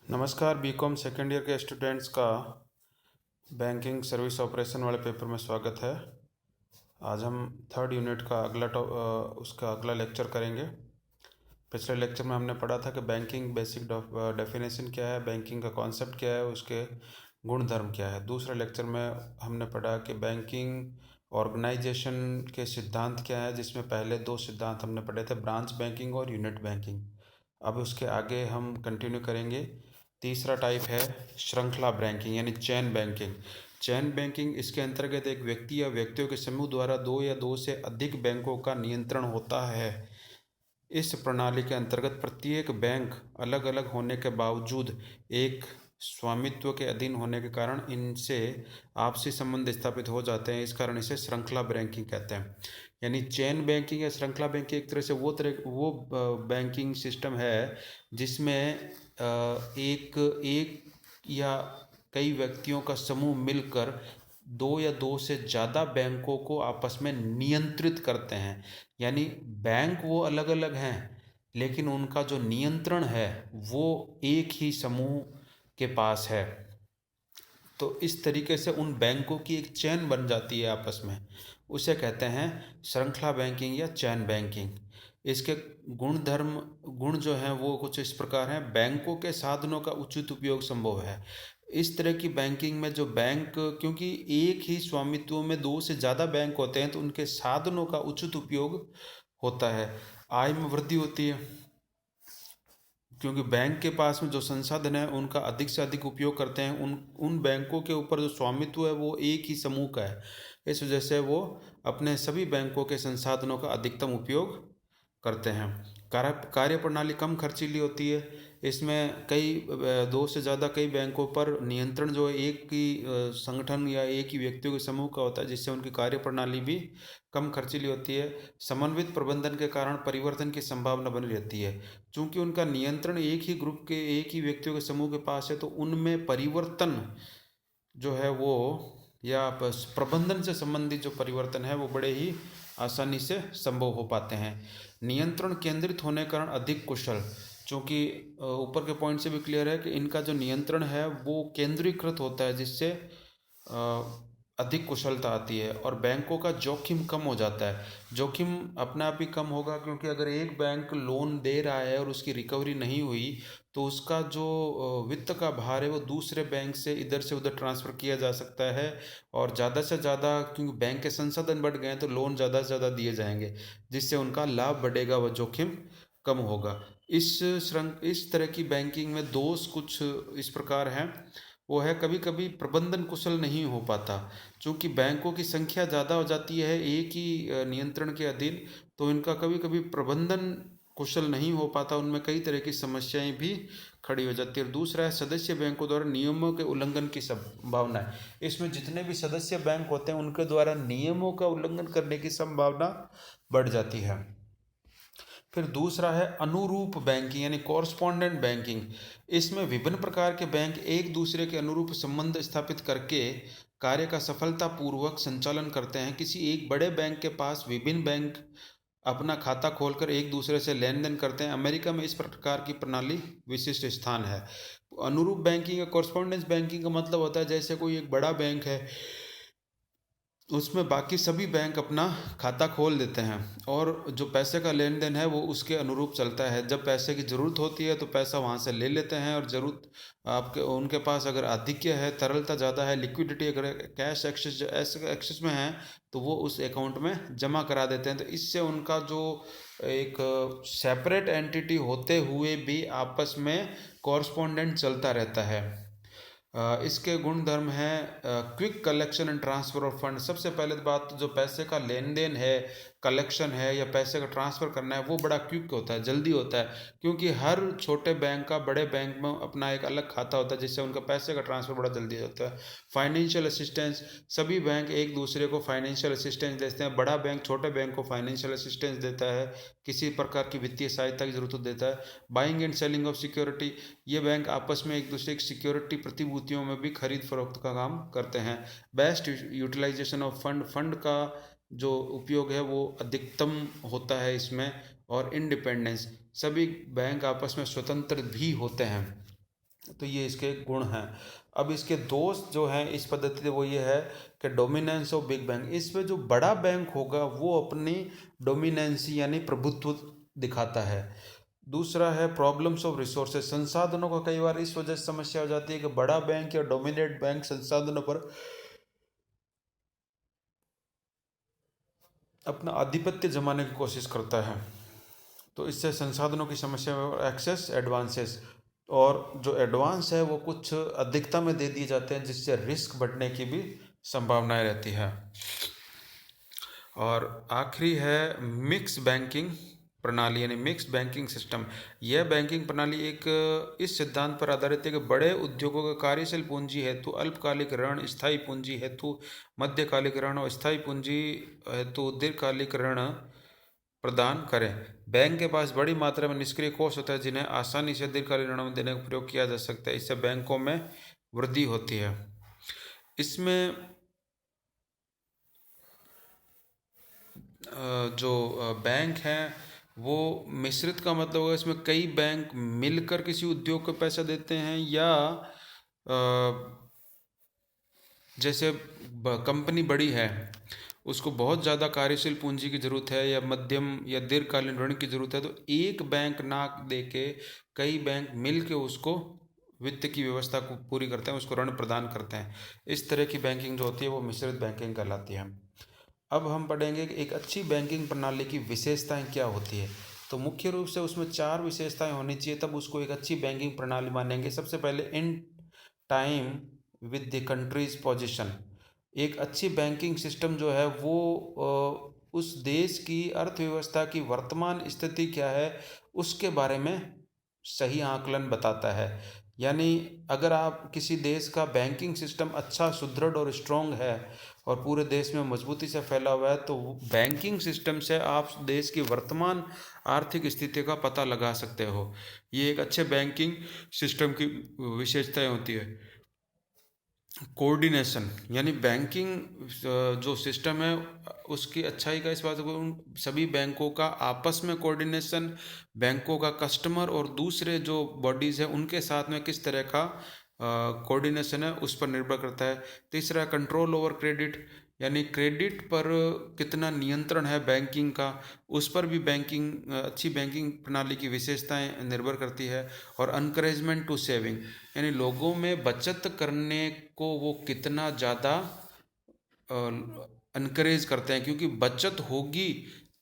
नमस्कार। BCom second year के students का बैंकिंग सर्विस ऑपरेशन वाले पेपर में स्वागत है। आज हम थर्ड यूनिट का उसका अगला लेक्चर करेंगे। पिछले लेक्चर में हमने पढ़ा था कि बैंकिंग बेसिक डेफिनेशन क्या है, बैंकिंग का कॉन्सेप्ट क्या है, उसके गुण धर्म क्या है। दूसरे लेक्चर में हमने पढ़ा कि बैंकिंग ऑर्गेनाइजेशन के सिद्धांत क्या है, जिसमें पहले दो सिद्धांत हमने पढ़े थे, ब्रांच बैंकिंग और यूनिट बैंकिंग। अब उसके आगे हम कंटिन्यू करेंगे। तीसरा टाइप है श्रृंखला बैंकिंग यानी चेन बैंकिंग। चेन बैंकिंग इसके अंतर्गत एक व्यक्ति या व्यक्तियों के समूह द्वारा दो या दो से अधिक बैंकों का नियंत्रण होता है। इस प्रणाली के अंतर्गत प्रत्येक बैंक अलग अलग होने के बावजूद एक स्वामित्व के अधीन होने के कारण इनसे आपसी संबंध स्थापित हो जाते हैं। इस कारण इसे श्रृंखला बैंकिंग कहते हैं। यानी चेन बैंकिंग या श्रृंखला बैंकिंग एक तरह से वो बैंकिंग सिस्टम है जिसमें एक एक या कई व्यक्तियों का समूह मिलकर दो या दो से ज़्यादा बैंकों को आपस में नियंत्रित करते हैं। यानी बैंक वो अलग अलग हैं, लेकिन उनका जो नियंत्रण है वो एक ही समूह के पास है। तो इस तरीके से उन बैंकों की एक चेन बन जाती है आपस में, उसे कहते हैं श्रृंखला बैंकिंग या चेन बैंकिंग। इसके गुण जो हैं वो कुछ इस प्रकार हैं। बैंकों के साधनों का उचित उपयोग संभव है। इस तरह की बैंकिंग में जो बैंक, क्योंकि एक ही स्वामित्व में दो से ज़्यादा बैंक होते हैं, तो उनके साधनों का उचित उपयोग होता है। आय में वृद्धि होती है, क्योंकि बैंक के पास में जो संसाधन है उनका अधिक से अधिक उपयोग करते हैं। उन बैंकों के ऊपर जो स्वामित्व है वो एक ही समूह का है। इस वजह से वो अपने सभी बैंकों के संसाधनों का अधिकतम उपयोग करते हैं। कार्य प्रणाली कम खर्चीली होती है। इसमें दो से ज़्यादा कई बैंकों पर नियंत्रण जो है एक ही संगठन या एक ही व्यक्तियों के समूह का होता है, जिससे उनकी कार्य प्रणाली भी कम खर्चीली होती है। समन्वित प्रबंधन के कारण परिवर्तन की संभावना बनी रहती है। चूंकि उनका नियंत्रण एक ही ग्रुप के, एक ही व्यक्तियों के समूह के पास है, तो उनमें परिवर्तन जो है वो, या प्रबंधन से संबंधित जो परिवर्तन है वो बड़े ही आसानी से संभव हो पाते हैं। नियंत्रण केंद्रित होने के कारण अधिक कुशल, चूँकि ऊपर के पॉइंट से भी क्लियर है कि इनका जो नियंत्रण है वो केंद्रीकृत होता है, जिससे अधिक कुशलता आती है। और बैंकों का जोखिम कम हो जाता है। जोखिम अपने आप ही कम होगा, क्योंकि अगर एक बैंक लोन दे रहा है और उसकी रिकवरी नहीं हुई, तो उसका जो वित्त का भार है वो दूसरे बैंक से इधर से उधर ट्रांसफ़र किया जा सकता है। और ज़्यादा से ज़्यादा, क्योंकि बैंक के संसाधन बढ़ गए हैं, तो लोन ज़्यादा से ज़्यादा दिए जाएंगे, जिससे उनका लाभ बढ़ेगा, वह जोखिम कम होगा। इस तरह की बैंकिंग में दोष कुछ इस प्रकार हैं। वो है, कभी कभी प्रबंधन कुशल नहीं हो पाता, क्योंकि बैंकों की संख्या ज़्यादा हो जाती है एक ही नियंत्रण के अधीन, तो इनका कभी कभी प्रबंधन कुशल नहीं हो पाता। उनमें कई तरह की समस्याएं भी खड़ी हो जाती है। और दूसरा है सदस्य बैंकों द्वारा नियमों के उल्लंघन की संभावना है। इसमें जितने भी सदस्य बैंक होते हैं उनके द्वारा नियमों का उल्लंघन करने की संभावना बढ़ जाती है। फिर दूसरा है अनुरूप बैंकिंग यानी कॉरस्पॉन्डेंट बैंकिंग। इसमें विभिन्न प्रकार के बैंक एक दूसरे के अनुरूप संबंध स्थापित करके कार्य का सफलतापूर्वक संचालन करते हैं। किसी एक बड़े बैंक के पास विभिन्न बैंक अपना खाता खोलकर एक दूसरे से लेन देन करते हैं। अमेरिका में इस प्रकार की प्रणाली विशिष्ट स्थान है। अनुरूप बैंकिंग या कॉरस्पॉन्डेंस बैंकिंग का मतलब होता है, जैसे कोई एक बड़ा बैंक है, उसमें बाकी सभी बैंक अपना खाता खोल देते हैं, और जो पैसे का लेन देन है वो उसके अनुरूप चलता है। जब पैसे की ज़रूरत होती है तो पैसा वहाँ से ले लेते हैं, और ज़रूरत उनके पास अगर आधिक्य है, तरलता ज़्यादा है, लिक्विडिटी अगर कैश एक्सेस में है, तो वो उस अकाउंट में जमा करा देते हैं। तो इससे उनका जो एक सेपरेट एंटिटी होते हुए भी आपस में कॉरस्पॉन्डेंट चलता रहता है। इसके गुण धर्म हैं quick collection and transfer of fund. सबसे पहले बात, जो पैसे का लेन देन है, कलेक्शन है या पैसे का ट्रांसफ़र करना है, वो बड़ा क्विक होता है, जल्दी होता है, क्योंकि हर छोटे बैंक का बड़े बैंक में अपना एक अलग खाता होता है, जिससे उनका पैसे का ट्रांसफ़र बड़ा जल्दी होता है। फाइनेंशियल असिस्टेंस, सभी बैंक एक दूसरे को फाइनेंशियल असिस्टेंस देते हैं। बड़ा बैंक छोटे बैंक को फाइनेंशियल असिस्टेंस देता है, किसी प्रकार की वित्तीय सहायता की जरूरत देता है। Buying and selling of security, ये बैंक आपस में एक दूसरे की सिक्योरिटी प्रतिभूतियों में भी खरीद फरोख्त का काम करते हैं। बेस्ट यूटिलाइजेशन ऑफ फंड का जो उपयोग है वो अधिकतम होता है इसमें। और इंडिपेंडेंस, सभी बैंक आपस में स्वतंत्र भी होते हैं। तो ये इसके गुण हैं। अब इसके दोष जो हैं इस पद्धति से वो ये है कि डोमिनेंस ऑफ बिग बैंक, इसमें जो बड़ा बैंक होगा वो अपनी डोमिनेंसी यानी प्रभुत्व दिखाता है। दूसरा है प्रॉब्लम्स ऑफ रिसोर्सेज, संसाधनों का कई बार इस वजह से समस्या हो जाती है कि बड़ा बैंक या डोमिनेट बैंक संसाधनों पर अपना आधिपत्य जमाने की कोशिश करता है, तो इससे संसाधनों की समस्या में एक्सेस एडवांसेस, और जो एडवांस है वो कुछ अधिकता में दे दिए जाते हैं जिससे रिस्क बढ़ने की भी संभावनाएं रहती है। और आखिरी है मिक्स बैंकिंग प्रणाली यानी मिक्स बैंकिंग सिस्टम। यह बैंकिंग प्रणाली एक इस सिद्धांत पर आधारित है कि बड़े उद्योगों का कार्यशील पूंजी हेतु अल्पकालिक ऋण, स्थायी पूंजी हेतु मध्यकालिक ऋण और स्थायी पूंजी हेतु दीर्घकालिक ऋण प्रदान करें। बैंक के पास बड़ी मात्रा में निष्क्रिय कोष होता है जिन्हें आसानी से दीर्घकालीन ऋणों में देने का प्रयोग किया जा सकता है। इससे बैंकों में वृद्धि होती है। इसमें जो बैंक हैं वो मिश्रित का मतलब होगा, इसमें कई बैंक मिलकर किसी उद्योग को पैसा देते हैं, या जैसे कंपनी बड़ी है उसको बहुत ज़्यादा कार्यशील पूंजी की ज़रूरत है या मध्यम या दीर्घकालीन ऋण की ज़रूरत है, तो एक बैंक ना दे के कई बैंक मिल के उसको वित्त की व्यवस्था को पूरी करते हैं, उसको ऋण प्रदान करते हैं। इस तरह की बैंकिंग जो होती है वो मिश्रित बैंकिंग कहलाती है। अब हम पढ़ेंगे कि एक अच्छी बैंकिंग प्रणाली की विशेषताएं क्या होती है। तो मुख्य रूप से उसमें 4 विशेषताएं होनी चाहिए, तब उसको एक अच्छी बैंकिंग प्रणाली मानेंगे। सबसे पहले in time with the countries position, एक अच्छी बैंकिंग सिस्टम जो है वो उस देश की अर्थव्यवस्था की वर्तमान स्थिति क्या है उसके बारे में सही आकलन बताता है। यानी अगर आप किसी देश का बैंकिंग सिस्टम अच्छा, सुदृढ़ और स्ट्रॉन्ग है और पूरे देश में मजबूती से फैला हुआ है, तो बैंकिंग सिस्टम से आप देश की वर्तमान आर्थिक स्थिति का पता लगा सकते हो। ये एक अच्छे बैंकिंग सिस्टम की विशेषताएं होती है। कोऑर्डिनेशन यानी बैंकिंग जो सिस्टम है उसकी अच्छाई का इस बात को उन सभी बैंकों का आपस में कोऑर्डिनेशन, बैंकों का कस्टमर और दूसरे जो बॉडीज़ हैं उनके साथ में किस तरह का कोऑर्डिनेशन है उस पर निर्भर करता है। तीसरा कंट्रोल ओवर क्रेडिट, यानी क्रेडिट पर कितना नियंत्रण है बैंकिंग का, उस पर भी बैंकिंग अच्छी बैंकिंग प्रणाली की विशेषताएं निर्भर करती है। और अनकरेजमेंट टू सेविंग, यानी लोगों में बचत करने को वो कितना ज़्यादा अनकरेज करते हैं, क्योंकि बचत होगी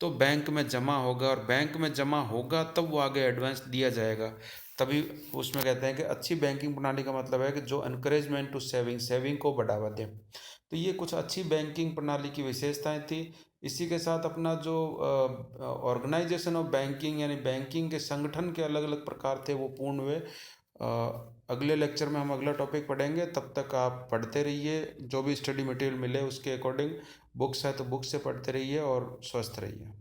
तो बैंक में जमा होगा और बैंक में जमा होगा तब वो आगे एडवांस दिया जाएगा। तभी उसमें कहते हैं कि अच्छी बैंकिंग प्रणाली का मतलब है कि जो अनकरेजमेंट टू सेविंग, सेविंग को बढ़ावा दे। तो ये कुछ अच्छी बैंकिंग प्रणाली की विशेषताएं थी। इसी के साथ अपना जो ऑर्गेनाइजेशन ऑफ बैंकिंग यानी बैंकिंग के संगठन के अलग अलग प्रकार थे वो पूर्ण हुए। अगले लेक्चर में हम अगला टॉपिक पढ़ेंगे, तब तक आप पढ़ते रहिए, जो भी स्टडी मटेरियल मिले उसके अकॉर्डिंग बुक्स है तो बुक्स से पढ़ते रहिए और स्वस्थ रहिए।